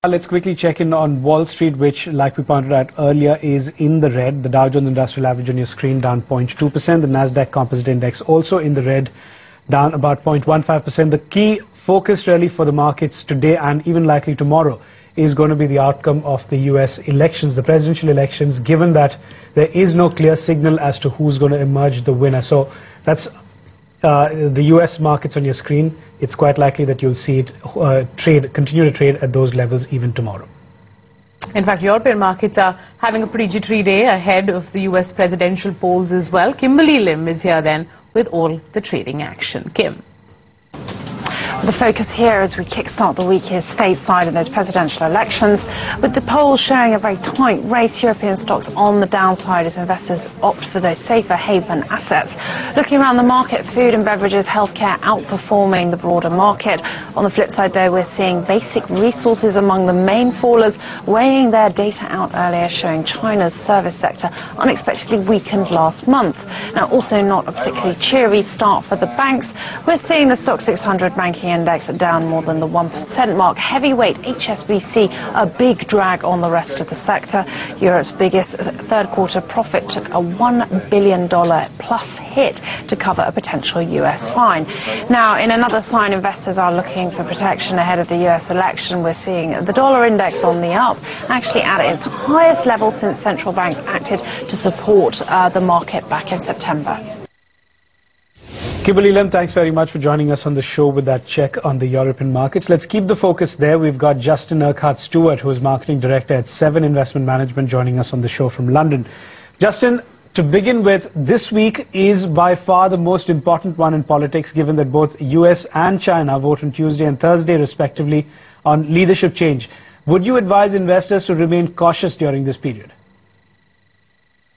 Let's quickly check in on Wall Street, which, like we pointed out earlier, is in the red. The Dow Jones Industrial Average on your screen down 0.2%. The Nasdaq Composite Index also in the red, down about 0.15%. The key focus really for the markets today and even likely tomorrow is going to be the outcome of the US elections, the presidential elections, given that there is no clear signal as to who's going to emerge the winner. So that's the US markets on your screen. It's quite likely that you'll see it continue to trade at those levels even tomorrow. In fact, European markets are having a pretty jittery day ahead of the US presidential polls as well. Kimberly Lim is here then with all the trading action. Kim. The focus here as we kickstart the week is stateside in those presidential elections, with the polls showing a very tight race. European stocks on the downside as investors opt for those safer haven assets. Looking around the market, food and beverages, healthcare outperforming the broader market. On the flip side, though, we're seeing basic resources among the main fallers, weighing their data out earlier, showing China's service sector unexpectedly weakened last month. Now, also not a particularly cheery start for the banks. We're seeing the Stoxx 600 banking index down more than the 1% mark. Heavyweight HSBC a big drag on the rest of the sector. Europe's biggest third quarter profit took a $1 billion plus hit to cover a potential US fine. Now, in another sign, investors are looking for protection ahead of the US election. We're seeing the dollar index on the up, actually at its highest level since central bank acted to support the market back in September. Kimberly Lim, thanks very much for joining us on the show with that check on the European markets. Let's keep the focus there. We've got Justin Urquhart-Stewart, who is Marketing Director at Seven Investment Management, joining us on the show from London. Justin, to begin with, this week is by far the most important one in politics, given that both US and China vote on Tuesday and Thursday, respectively, on leadership change. Would you advise investors to remain cautious during this period?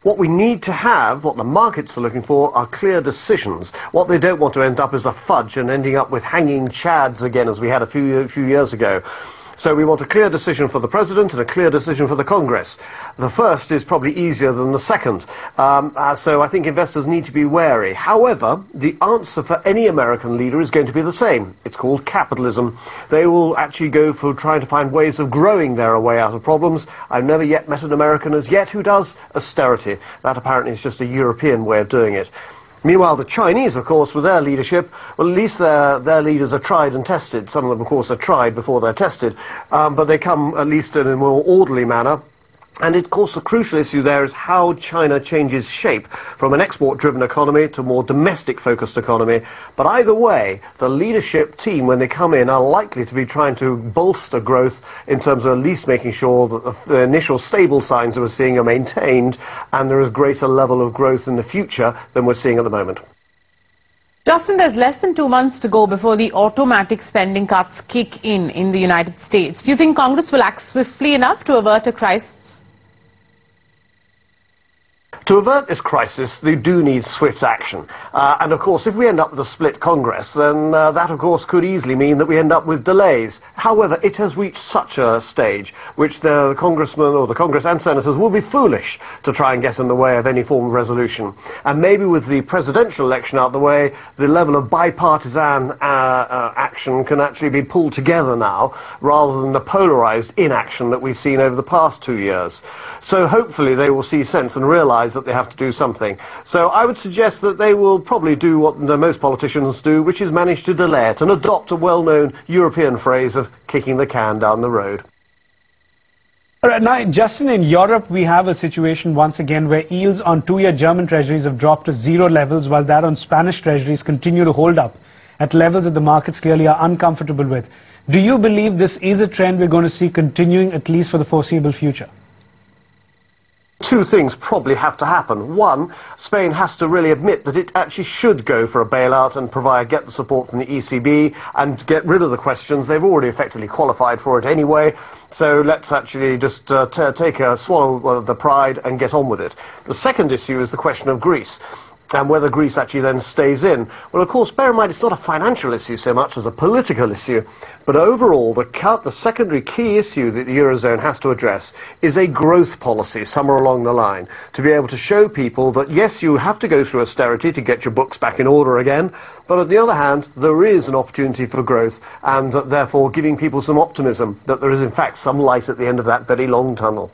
What we need to have, what the markets are looking for, are clear decisions. What they don't want to end up is a fudge and ending up with hanging chads again, as we had a few years ago. So we want a clear decision for the President and a clear decision for the Congress. The first is probably easier than the second. So I think investors need to be wary. However, the answer for any American leader is going to be the same. It's called capitalism. They will actually go for trying to find ways of growing their way out of problems. I've never yet met an American as yet who does austerity. That apparently is just a European way of doing it. Meanwhile, the Chinese, of course, with their leadership, well, at least their leaders are tried and tested. Some of them, of course, are tried before they're tested, but they come at least in a more orderly manner. And, of course, the crucial issue there is how China changes shape from an export-driven economy to a more domestic-focused economy. But either way, the leadership team, when they come in, are likely to be trying to bolster growth in terms of at least making sure that the initial stable signs that we're seeing are maintained and there is greater level of growth in the future than we're seeing at the moment. Justin, there's less than 2 months to go before the automatic spending cuts kick in the United States. Do you think Congress will act swiftly enough to avert a crisis? To avert this crisis, they do need swift action. And, of course, if we end up with a split Congress, then that, of course, could easily mean that we end up with delays. However, it has reached such a stage which the congressmen or the Congress and senators will be foolish to try and get in the way of any form of resolution. And maybe with the presidential election out of the way, the level of bipartisan action can actually be pulled together now, rather than the polarized inaction that we've seen over the past 2 years. So hopefully they will see sense and realize that they have to do something. So I would suggest that they will probably do what most politicians do, which is manage to delay it and adopt a well-known European phrase of kicking the can down the road. All right, now, Justin, in Europe, we have a situation once again where yields on two-year German treasuries have dropped to zero levels, while that on Spanish treasuries continue to hold up at levels that the markets clearly are uncomfortable with. Do you believe this is a trend we're going to see continuing, at least for the foreseeable future? Two things probably have to happen. One, Spain has to really admit that it actually should go for a bailout and get the support from the ECB and get rid of the questions. They've already effectively qualified for it anyway. So let's actually just swallow the pride and get on with it. The second issue is the question of Greece. and whether Greece actually then stays in. Well, of course, bear in mind, it's not a financial issue so much as a political issue, but overall, the secondary key issue that the Eurozone has to address is a growth policy somewhere along the line, to be able to show people that, yes, you have to go through austerity to get your books back in order again, but on the other hand, there is an opportunity for growth, and therefore giving people some optimism that there is, in fact, some light at the end of that very long tunnel.